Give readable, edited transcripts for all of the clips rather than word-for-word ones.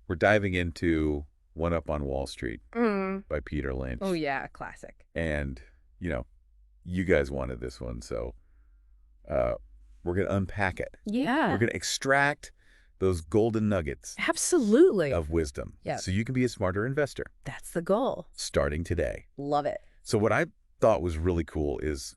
We're diving into One Up on Wall Street by Peter Lynch. Oh, yeah, classic. And, you guys wanted this one, so we're going to unpack it. Yeah. We're going to extract those golden nuggets Absolutely. of wisdom so you can be a smarter investor. That's the goal. Starting today. Love it. So what I thought was really cool is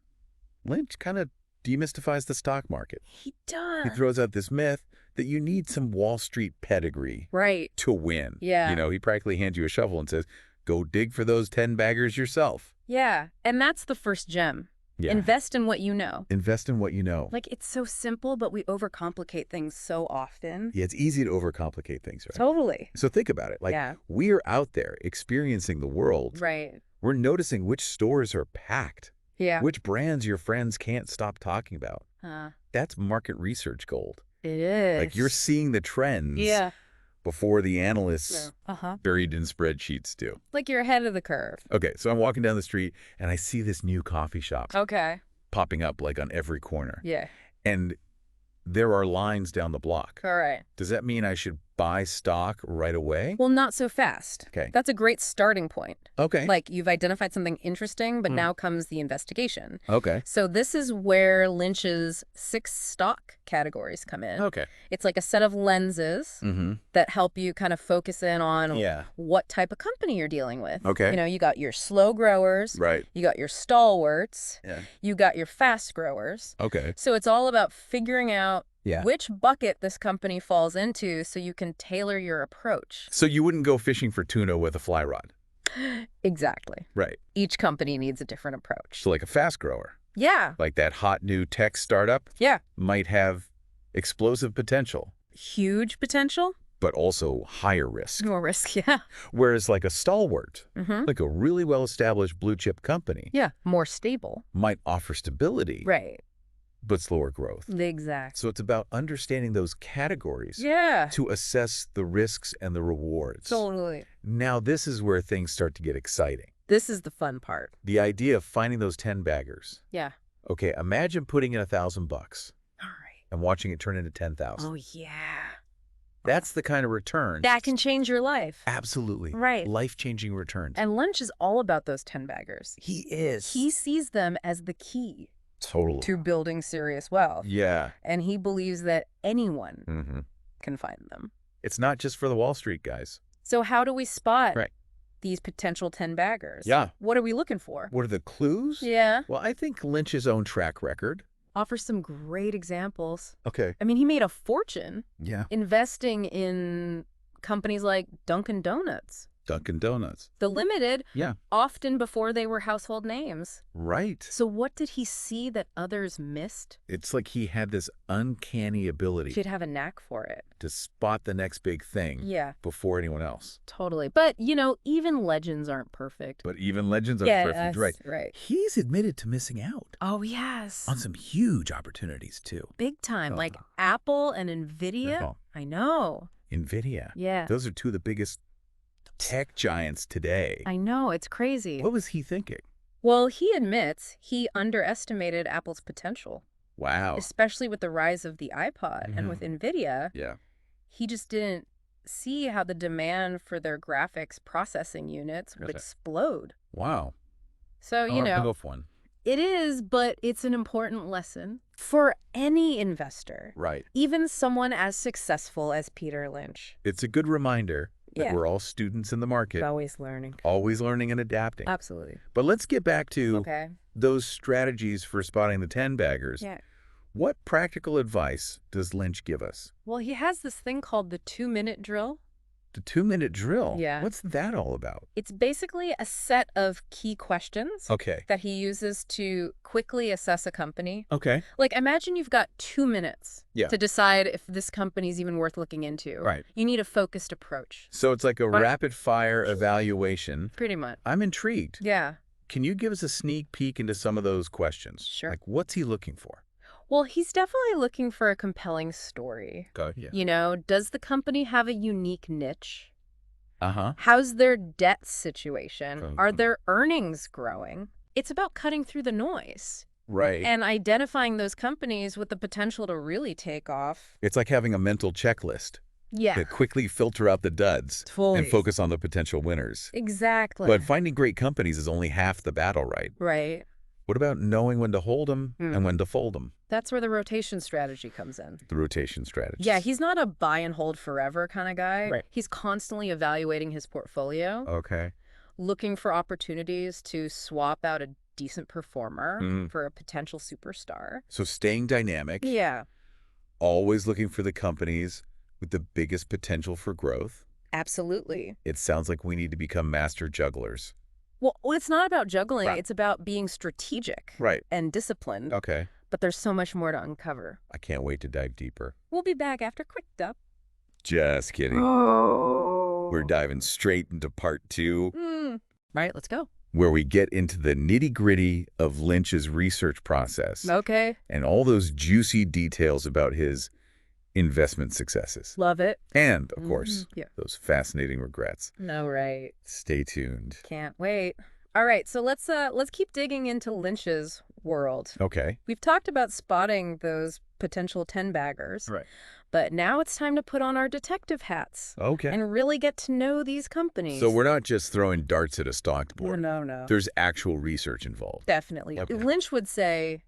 Lynch kind of demystifies the stock market. He does. He throws out this myth that you need some Wall Street pedigree to win. Yeah. He practically hands you a shovel and says, go dig for those 10 baggers yourself. Yeah. And that's the first gem. Yeah. Invest in what you know. Invest in what you know. Like, it's so simple, but we overcomplicate things so often. Yeah, it's easy to overcomplicate things, right? Totally. So think about it. Like, we're out there experiencing the world. Right. We're noticing which stores are packed. Yeah. Which brands your friends can't stop talking about. That's market research gold. It is. Like, you're seeing the trends before the analysts buried in spreadsheets do. Like, you're ahead of the curve. Okay, so I'm walking down the street, and I see this new coffee shop popping up, like, on every corner. Yeah. And there are lines down the block. All right. Does that mean I should buy stock right away? Well, not so fast. Okay. That's a great starting point. Okay. Like, you've identified something interesting, but now comes the investigation. Okay. So this is where Lynch's 6 stock categories come in. Okay. It's like a set of lenses that help you kind of focus in on what type of company you're dealing with. Okay. You got your slow growers. Right. You got your stalwarts. Yeah. You got your fast growers. Okay. So it's all about figuring out Yeah. which bucket this company falls into so you can tailor your approach. So you wouldn't go fishing for tuna with a fly rod? Exactly. Right. Each company needs a different approach. So like a fast grower, Yeah. like that hot new tech startup Yeah. might have explosive potential, Huge potential. but also higher risk. More risk, yeah. Whereas like a stalwart, like a really well-established blue chip company, Yeah. More stable. might offer stability, Right. but slower growth. Exactly. So it's about understanding those categories Yeah. to assess the risks and the rewards. Totally. Now this is where things start to get exciting. This is the fun part. The idea of finding those 10 baggers. Yeah. Okay, imagine putting in $1,000 All right. and watching it turn into 10,000. Oh, yeah. That's the kind of return. That can change your life. Absolutely. Right. Life-changing returns. And Lynch is all about those 10 baggers. He is. He sees them as the key Totally. to building serious wealth. Yeah. And he believes that anyone can find them. It's not just for the Wall Street guys. So how do we spot Right. these potential 10 baggers? Yeah. What are we looking for? What are the clues? Yeah. Well, I think Lynch's own track record. Offers some great examples. Okay. I mean, he made a fortune Yeah. investing in companies like Dunkin' Donuts. Dunkin' Donuts. The Limited, Yeah. often before they were household names. Right. So what did he see that others missed? It's like he had this uncanny ability He'd have a knack for it. to spot the next big thing Yeah, before anyone else. totally. But, even legends aren't perfect. But even legends aren't perfect, right? Right. He's admitted to missing out Oh, yes. on some huge opportunities, too. Big time. Oh. Like Apple and NVIDIA. Oh. I know. NVIDIA. Yeah. Those are two of the biggest tech giants today. I know. It's crazy. What was he thinking? Well, he admits he underestimated Apple's potential, Wow. especially with the rise of the iPod and with NVIDIA. Yeah. He just didn't see how the demand for their graphics processing units would Okay. explode. Wow. So, I'll go off one. it is, but it's an important lesson for any investor, Right. even someone as successful as Peter Lynch. It's a good reminder that Yeah. we're all students in the market, Always learning. always learning and adapting. Absolutely. But let's get back to Okay. those strategies for spotting the 10 baggers. Yeah. What practical advice does Lynch give us? Well, he has this thing called the 2-minute drill. The 2-minute drill. Yeah. What's that all about? It's basically a set of key questions Okay. that he uses to quickly assess a company. Okay. Like, imagine you've got 2 minutes Yeah. to decide if this company's even worth looking into. Right. You need a focused approach. So it's like a But- rapid fire evaluation. Pretty much. I'm intrigued. Yeah. Can you give us a sneak peek into some of those questions? Sure. Like, what's he looking for? Well, he's definitely looking for a compelling story. Yeah. Does the company have a unique niche? Uh-huh. How's their debt situation? Um, Are their earnings growing? It's about cutting through the noise Right. and identifying those companies with the potential to really take off. It's like having a mental checklist. Yeah. Quickly filter out the duds and focus on the potential winners. Exactly. But finding great companies is only half the battle, right? Right. What about knowing when to hold them and when to fold them? That's where the rotation strategy comes in. The rotation strategy. Yeah, he's not a buy and hold forever kind of guy. Right. He's constantly evaluating his portfolio. Okay. Looking for opportunities to swap out a decent performer for a potential superstar. So staying dynamic. Yeah. Always looking for the companies with the biggest potential for growth. Absolutely. It sounds like we need to become master jugglers. Well, it's not about juggling. Right. It's about being strategic and disciplined. Okay. But there's so much more to uncover. I can't wait to dive deeper. We'll be back after quick dub. Just kidding. Oh. We're diving straight into part 2. All right, let's go. Where we get into the nitty-gritty of Lynch's research process. Okay. And all those juicy details about his investment successes. Love it. And, of course, those fascinating regrets. No, right. Stay tuned. Can't wait. All right, so let's keep digging into Lynch's world. Okay. We've talked about spotting those potential 10-baggers. Right. But now it's time to put on our detective hats. Okay. And really get to know these companies. So we're not just throwing darts at a stock board. No. There's actual research involved. Definitely. Okay. Lynch would say,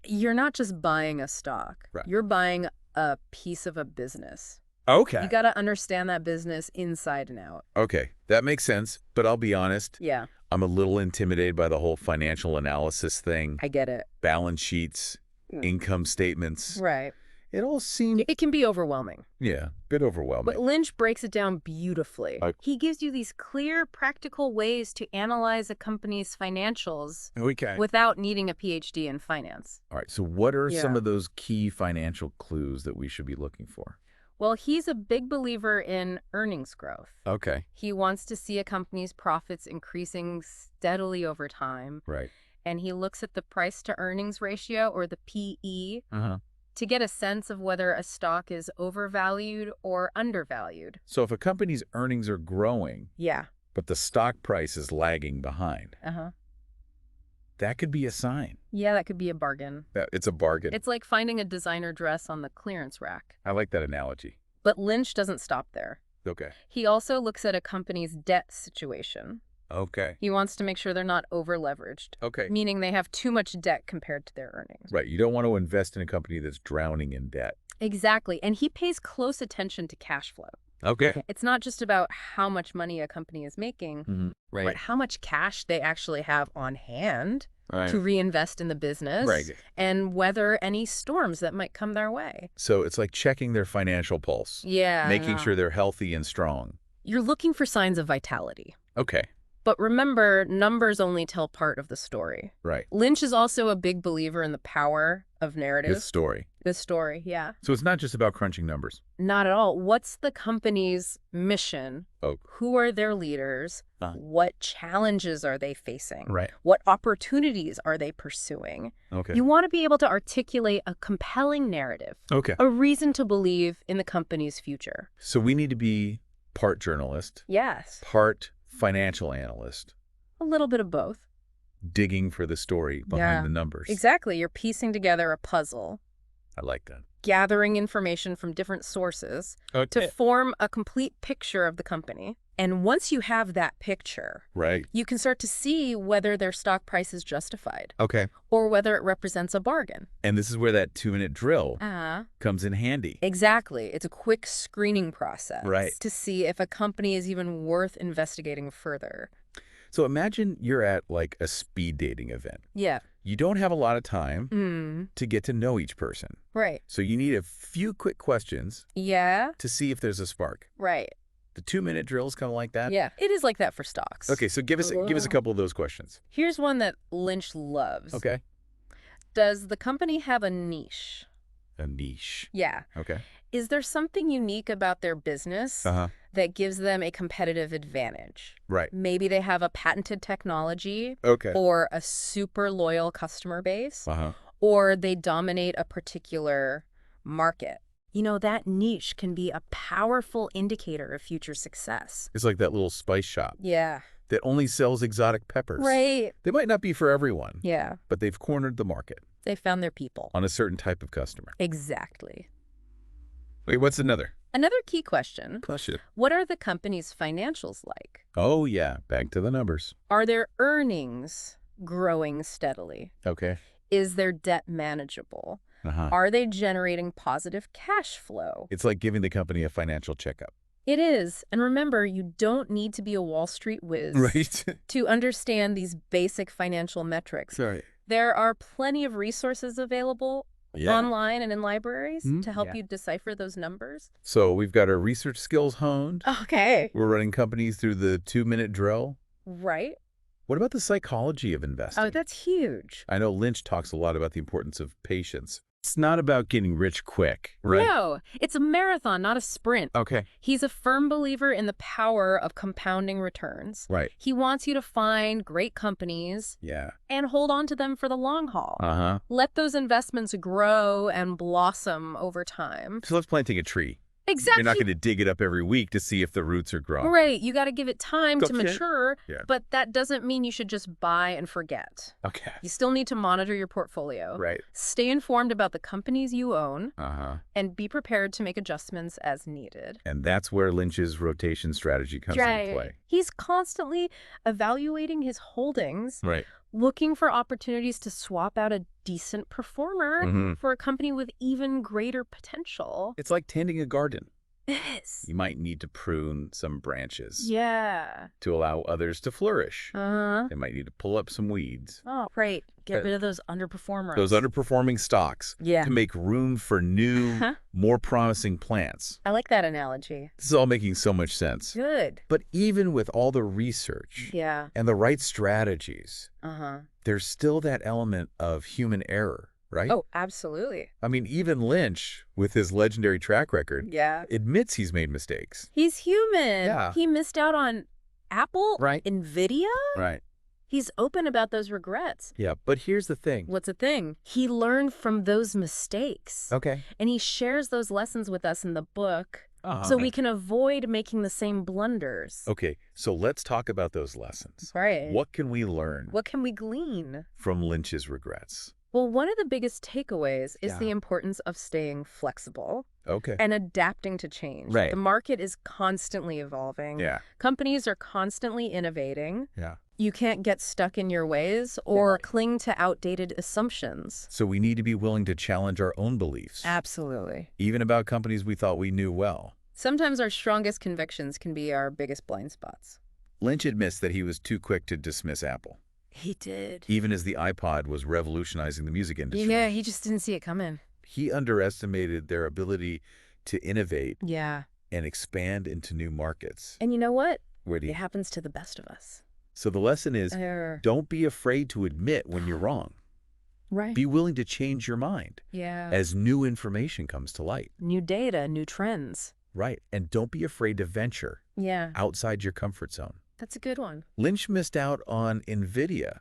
you're not just buying a stock. Right. You're buying a piece of a business. Okay. You got to understand that business inside and out. Okay. That makes sense. But I'll be honest. Yeah. I'm a little intimidated by the whole financial analysis thing. I get it. Balance sheets, income statements. Right. It all seemed... It can be overwhelming. Yeah, a bit overwhelming. But Lynch breaks it down beautifully. He gives you these clear, practical ways to analyze a company's financials without needing a PhD in finance. All right, so what are some of those key financial clues that we should be looking for? Well, he's a big believer in earnings growth. Okay. He wants to see a company's profits increasing steadily over time. Right. And he looks at the price-to-earnings ratio, or the PE, to get a sense of whether a stock is overvalued or undervalued. So if a company's earnings are growing, but the stock price is lagging behind, that could be a sign. Yeah, that could be a bargain. It's a bargain. It's like finding a designer dress on the clearance rack. I like that analogy. But Lynch doesn't stop there. Okay. He also looks at a company's debt situation. Okay. He wants to make sure they're not over-leveraged. Okay. Meaning they have too much debt compared to their earnings. Right. You don't want to invest in a company that's drowning in debt. Exactly. And he pays close attention to cash flow. Okay. It's not just about how much money a company is making, but how much cash they actually have on hand to reinvest in the business and weather any storms that might come their way. So it's like checking their financial pulse. Yeah. Making sure they're healthy and strong. You're looking for signs of vitality. Okay. But remember, numbers only tell part of the story. Right. Lynch is also a big believer in the power of narrative. This story. This story, yeah. So it's not just about crunching numbers. Not at all. What's the company's mission? Oh. Who are their leaders? What challenges are they facing? Right. What opportunities are they pursuing? Okay. You want to be able to articulate a compelling narrative. Okay. A reason to believe in the company's future. So we need to be part journalist. Yes. Part financial analyst. A little bit of both. Digging for the story behind the numbers. Exactly. You're piecing together a puzzle. I like that. Gathering information from different sources to form a complete picture of the company. And once you have that picture, you can start to see whether their stock price is justified. Okay. Or whether it represents a bargain. And this is where that 2-minute drill comes in handy. Exactly. It's a quick screening process. Right. To see if a company is even worth investigating further. So imagine you're at like a speed dating event. Yeah. You don't have a lot of time to get to know each person. Right. So you need a few quick questions to see if there's a spark. Right. The 2-minute drill is kind of like that? Yeah. It is like that for stocks. Okay, so give us a couple of those questions. Here's one that Lynch loves. Okay. Does the company have a niche? A niche. Yeah. Okay. Is there something unique about their business that gives them a competitive advantage? Right. Maybe they have a patented technology or a super loyal customer base, or they dominate a particular market. You know, that niche can be a powerful indicator of future success. It's like that little spice shop. Yeah. That only sells exotic peppers. Right. They might not be for everyone. Yeah. But they've cornered the market. They found their people. On a certain type of customer. Exactly. Wait, what's another? Another key question. Question. What are the company's financials like? Oh, yeah. Back to the numbers. Are their earnings growing steadily? Okay. Is their debt manageable? Are they generating positive cash flow? It's like giving the company a financial checkup. It is. And remember, you don't need to be a Wall Street whiz to understand these basic financial metrics. Sorry. There are plenty of resources available online and in libraries to help you decipher those numbers. So we've got our research skills honed. Okay. We're running companies through the 2-minute drill. Right. What about the psychology of investing? Oh, that's huge. I know Lynch talks a lot about the importance of patience. It's not about getting rich quick, right? No, it's a marathon, not a sprint. Okay. He's a firm believer in the power of compounding returns. Right. He wants you to find great companies and hold on to them for the long haul. Let those investments grow and blossom over time. So let's planting a tree. Exactly. You're not going to dig it up every week to see if the roots are growing. Right. You got to give it time to mature, but that doesn't mean you should just buy and forget. Okay. You still need to monitor your portfolio. Right. Stay informed about the companies you own and be prepared to make adjustments as needed. And that's where Lynch's rotation strategy comes into play. He's constantly evaluating his holdings, looking for opportunities to swap out a decent performer for a company with even greater potential. It's like tending a garden. It is. You might need to prune some branches. Yeah. To allow others to flourish. They might need to pull up some weeds. Oh, great. Get rid of those underperformers. Those underperforming stocks. Yeah. To make room for new, more promising plants. I like that analogy. This is all making so much sense. Good. But even with all the research and the right strategies, there's still that element of human error, right? Oh, absolutely. I mean, even Lynch, with his legendary track record, admits he's made mistakes. He's human. Yeah. He missed out on Apple, NVIDIA. Right. He's open about those regrets. Yeah, but here's the thing. What's the thing? He learned from those mistakes. Okay. And he shares those lessons with us in the book so we can avoid making the same blunders. Okay, so let's talk about those lessons. Right. What can we learn? What can we glean from Lynch's regrets? Well, one of the biggest takeaways is the importance of staying flexible and adapting to change. Right. The market is constantly evolving. Yeah. Companies are constantly innovating. Yeah. You can't get stuck in your ways or cling to outdated assumptions. So we need to be willing to challenge our own beliefs. Absolutely. Even about companies we thought we knew well. Sometimes our strongest convictions can be our biggest blind spots. Lynch admits that he was too quick to dismiss Apple. He did. Even as the iPod was revolutionizing the music industry. Yeah, he just didn't see it coming. He underestimated their ability to innovate and expand into new markets. And you know what? It happens to the best of us. So the lesson is, don't be afraid to admit when you're wrong. Right. Be willing to change your mind as new information comes to light. New data, new trends. Right. And don't be afraid to venture outside your comfort zone. That's a good one. Lynch missed out on NVIDIA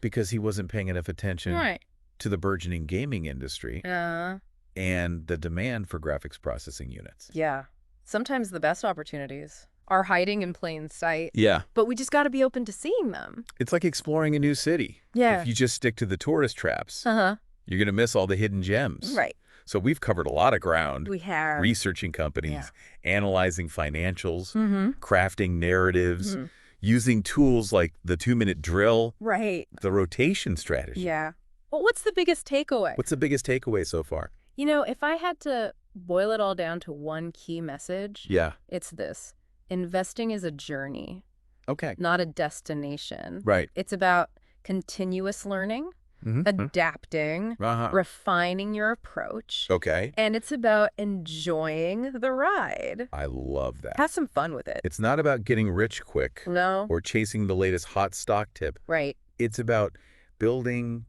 because he wasn't paying enough attention to the burgeoning gaming industry and the demand for graphics processing units. Yeah. Sometimes the best opportunities are hiding in plain sight. Yeah. But we just got to be open to seeing them. It's like exploring a new city. Yeah. If you just stick to the tourist traps, you're going to miss all the hidden gems. Right. So we've covered a lot of ground. We have. Researching companies, analyzing financials, crafting narratives, using tools like the 2-minute drill. Right. The rotation strategy. Yeah. Well, what's the biggest takeaway? What's the biggest takeaway so far? You know, if I had to boil it all down to one key message, it's this. Investing is a journey. Okay. Not a destination. Right. It's about continuous learning, adapting, refining your approach. Okay. And it's about enjoying the ride. I love that. Have some fun with it. It's not about getting rich quick. No. Or chasing the latest hot stock tip. Right. It's about building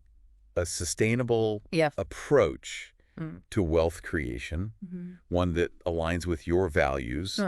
a sustainable approach to wealth creation, one that aligns with your values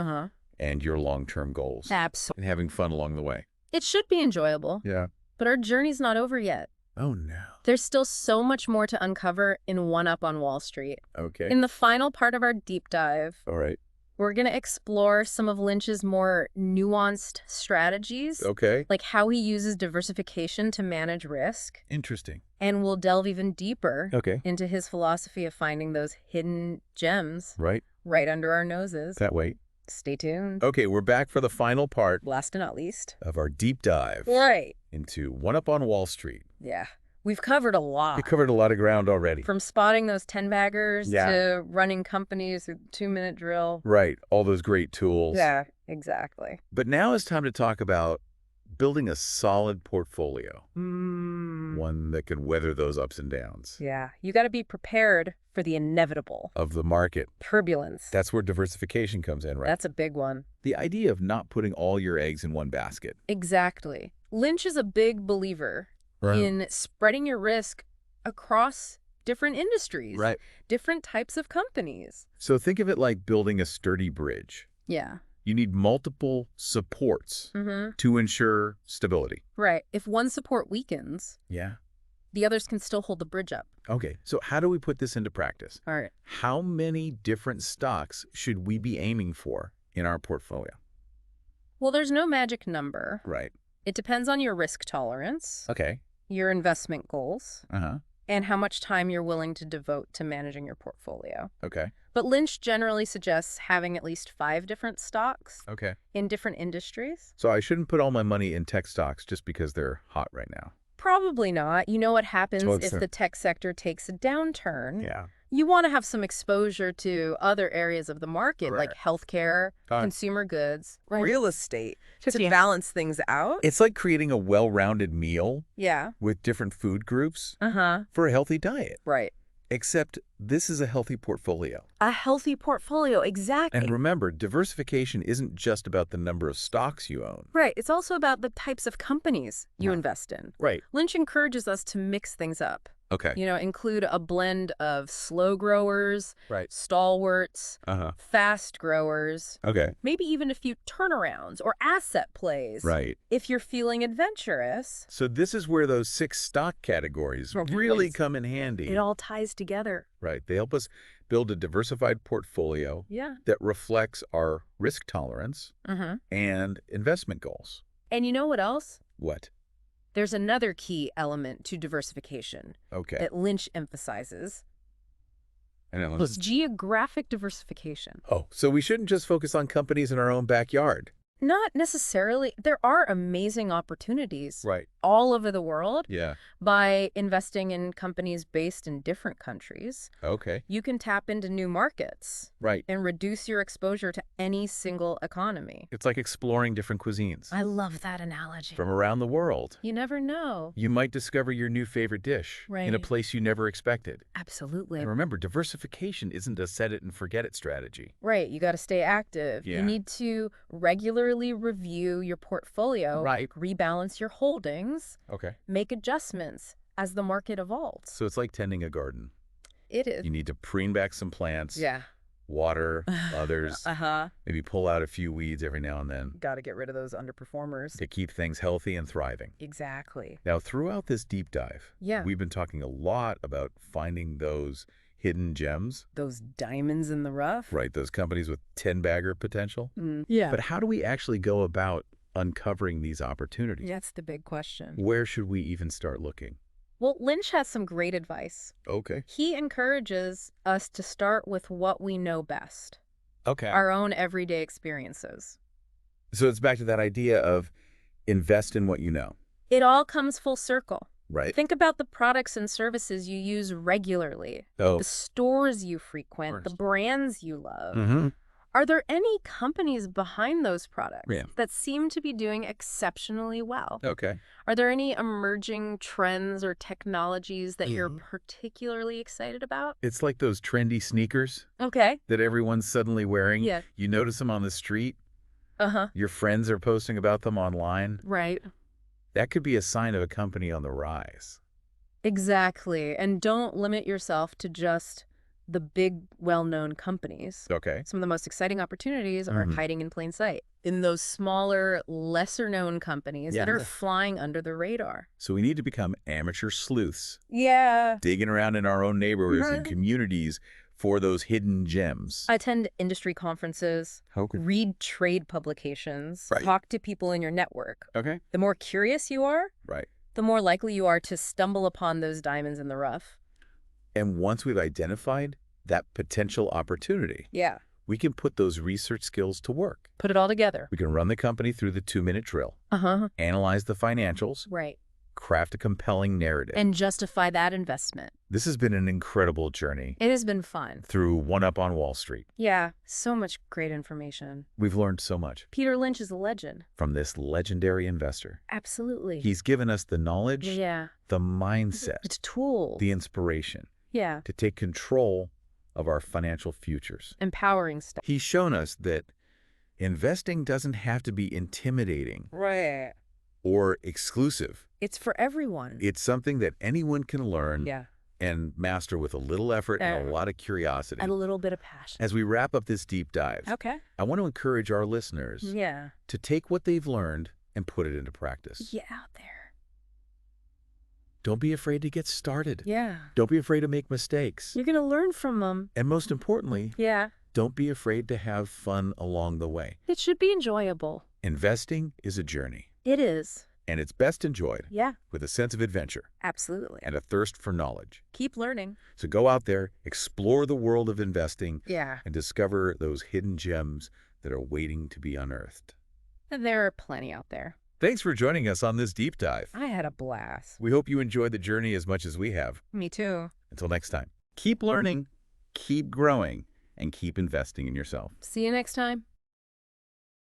and your long-term goals. Absolutely. And having fun along the way. It should be enjoyable. Yeah. But our journey's not over yet. Oh, no. There's still so much more to uncover in One Up on Wall Street. Okay. In the final part of our deep dive, all right, we're going to explore some of Lynch's more nuanced strategies. Okay. Like how he uses diversification to manage risk. Interesting. And we'll delve even deeper into his philosophy of finding those hidden gems. Right. right under our noses. That way. Stay tuned. Okay, we're back for the final part. Last and not least. Of our deep dive. Right. Into One Up on Wall Street. Yeah. We've covered a lot. We covered a lot of ground already. From spotting those 10-baggers to running companies with 2-minute drill. Right. All those great tools. Yeah, exactly. But now it's time to talk about building a solid portfolio. One that can weather those ups and downs. Yeah. You got to be prepared for the inevitable. Of the market. Turbulence. That's where diversification comes in, right? That's a big one. The idea of not putting all your eggs in one basket. Exactly. Lynch is a big believer in spreading your risk across different industries. Right. Different types of companies. So think of it like building a sturdy bridge. Yeah. You need multiple supports to ensure stability. Right. If one support weakens, the others can still hold the bridge up. Okay. So how do we put this into practice? All right. How many different stocks should we be aiming for in our portfolio? Well, there's no magic number. Right. It depends on your risk tolerance. Okay. Your investment goals. And how much time you're willing to devote to managing your portfolio. Okay. But Lynch generally suggests having at least 5 different stocks in different industries. So I shouldn't put all my money in tech stocks just because they're hot right now. Probably not. You know what happens if the tech sector takes a downturn? Yeah. You want to have some exposure to other areas of the market, like healthcare, consumer goods, real estate, to balance things out. It's like creating a well-rounded meal with different food groups for a healthy diet. Right. Except this is a healthy portfolio. A healthy portfolio, exactly. And remember, diversification isn't just about the number of stocks you own. Right. It's also about the types of companies you invest in. Right. Lynch encourages us to mix things up. Okay. You know, include a blend of slow growers, stalwarts, fast growers. Okay. Maybe even a few turnarounds or asset plays. Right. If you're feeling adventurous. So this is where those 6 stock categories really come in handy. It all ties together. Right. They help us build a diversified portfolio that reflects our risk tolerance and investment goals. And you know what else? What? There's another key element to diversification that Lynch emphasizes. And it's geographic diversification. Oh, so we shouldn't just focus on companies in our own backyard. Not necessarily. There are amazing opportunities all over the world by investing in companies based in different countries. Okay. You can tap into new markets and reduce your exposure to any single economy. It's like exploring different cuisines. I love that analogy. From around the world. You never know. You might discover your new favorite dish in a place you never expected. Absolutely. And remember, diversification isn't a set it and forget it strategy. Right. You got to stay active. You need to regularly review your portfolio, rebalance your holdings, make adjustments as the market evolves. So it's like tending a garden. It is. You need to prune back some plants, water others, maybe pull out a few weeds every now and then. Got to get rid of those underperformers. To keep things healthy and thriving. Exactly. Now, throughout this deep dive, we've been talking a lot about finding those hidden gems. Those diamonds in the rough. Right, those companies with 10-bagger potential. Yeah. But how do we actually go about uncovering these opportunities? That's the big question. Where should we even start looking? Well, Lynch has some great advice. Okay. He encourages us to start with what we know best. Okay. Our own everyday experiences. So it's back to that idea of invest in what you know. It all comes full circle. Right. Think about the products and services you use regularly, the stores you frequent, the brands you love. Are there any companies behind those products that seem to be doing exceptionally well? Okay. Are there any emerging trends or technologies that you're particularly excited about? It's like those trendy sneakers that everyone's suddenly wearing. Yeah. You notice them on the street. Your friends are posting about them online. Right. That could be a sign of a company on the rise. Exactly. And don't limit yourself to just the big, well-known companies. Okay. Some of the most exciting opportunities are hiding in plain sight in those smaller, lesser-known companies that are flying under the radar. So we need to become amateur sleuths. Yeah. Digging around in our own neighborhoods and communities for those hidden gems. Attend industry conferences, read trade publications, talk to people in your network. Okay. The more curious you are, the more likely you are to stumble upon those diamonds in the rough. And once we've identified that potential opportunity, we can put those research skills to work. Put it all together. We can run the company through the 2-minute drill, analyze the financials, right, craft a compelling narrative, and justify that investment. This has been an incredible journey. It has been fun. Through One Up on Wall Street. Yeah, so much great information. We've learned so much. Peter Lynch is a legend. From this legendary investor. Absolutely. He's given us the knowledge, the mindset, the tool, the inspiration to take control of our financial futures. Empowering stuff. He's shown us that investing doesn't have to be intimidating. Right. Or exclusive. It's for everyone. It's something that anyone can learn and master with a little effort and a lot of curiosity. And a little bit of passion. As we wrap up this deep dive, I want to encourage our listeners to take what they've learned and put it into practice. Get out there. Don't be afraid to get started. Yeah. Don't be afraid to make mistakes. You're going to learn from them. And most importantly, don't be afraid to have fun along the way. It should be enjoyable. Investing is a journey. It is. And it's best enjoyed with a sense of adventure. Absolutely. And a thirst for knowledge. Keep learning. So go out there, explore the world of investing, and discover those hidden gems that are waiting to be unearthed. And there are plenty out there. Thanks for joining us on this deep dive. I had a blast. We hope you enjoyed the journey as much as we have. Me too. Until next time, keep learning, keep growing, and keep investing in yourself. See you next time.